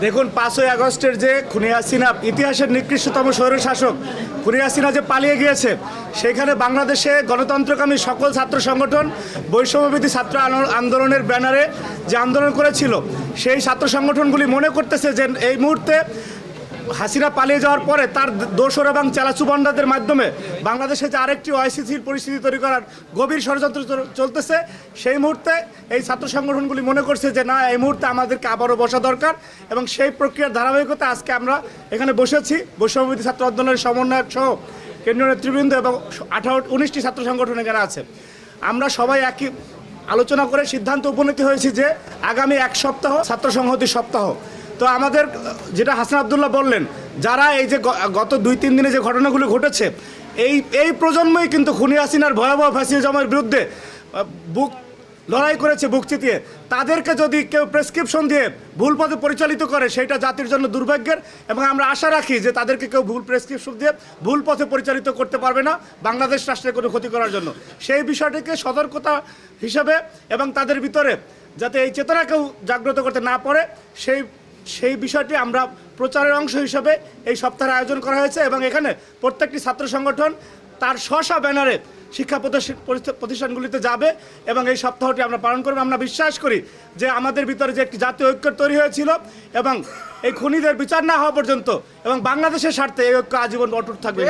দেখুন 5ই আগস্টের যে খুনি হাসিনা ইতিহাসের নিকৃষ্টতম স্বৈরশাসক খুনি হাসিনা যে পালিয়ে গিয়েছে, সেখানে বাংলাদেশে গণতন্ত্রকামী সকল ছাত্র সংগঠন বৈষম্যবিরোধী ছাত্র আন্দোলনের ব্যানারে যে আন্দোলন করেছিল, সেই ছাত্র সংগঠনগুলি মনে করতেছে যে এই মুহূর্তে হাসিনা পালিয়ে যাওয়ার পরে তার দোসর এবং চালাচুবান্ডাদের মাধ্যমে বাংলাদেশে যে আরেকটি অস্থিতিশীল পরিস্থিতি তৈরি করার গভীর ষড়যন্ত্র চলতেছে, সেই মুহূর্তে এই ছাত্র সংগঠনগুলি মনে করছে যে না, এই মুহূর্তে আমাদেরকে আবারও বসা দরকার। এবং সেই প্রক্রিয়ার ধারাবাহিকতা আজকে আমরা এখানে বসেছি। বৈষম্যবিরোধী ছাত্র আন্দোলনের সমন্বয়ক সহ কেন্দ্রীয় নেতৃবৃন্দ এবং 19টি ছাত্র সংগঠন এখানে আছে। আমরা সবাই একই আলোচনা করে সিদ্ধান্ত উপনীত হয়েছি যে আগামী এক সপ্তাহ ছাত্র সংহতি সপ্তাহ। তো আমাদের যেটা হাসান আবদুল্লাহ বললেন, যারা এই যে গত 2-3 দিনে যে ঘটনাগুলো ঘটেছে, এই প্রজন্মই কিন্তু খুনি হাসিনার ভয়াবহ ফ্যাসিজমের বিরুদ্ধে বুক লড়াই করেছে, বুক চিতিয়ে। তাদেরকে যদি কেউ প্রেসক্রিপশন দিয়ে ভুল পথে পরিচালিত করে, সেটা জাতির জন্য দুর্ভাগ্যের। এবং আমরা আশা রাখি যে তাদেরকে কেউ ভুল প্রেসক্রিপশন দিয়ে ভুল পথে পরিচালিত করতে পারবে না বাংলাদেশ রাষ্ট্রের কোনো ক্ষতি করার জন্য। সেই বিষয়টিকে সতর্কতা হিসাবে এবং তাদের ভিতরে যাতে এই চেতনা কেউ জাগ্রত করতে না পারে, সেই বিষয়টি আমরা প্রচারের অংশ হিসাবে এই সপ্তাহের আয়োজন করা হয়েছে। এবং এখানে প্রত্যেকটি ছাত্র সংগঠন তার স্ব ব্যানারে শিক্ষা প্রতিষ্ঠানগুলিতে যাবে এবং এই সপ্তাহটি আমরা পালন করব। আমরা বিশ্বাস করি যে আমাদের ভিতরে যে একটি জাতীয় ঐক্য তৈরি হয়েছিল এবং এই খুনিদের বিচার না হওয়া পর্যন্ত এবং বাংলাদেশের স্বার্থে এই ঐক্য আজীবন অটুট থাকবে।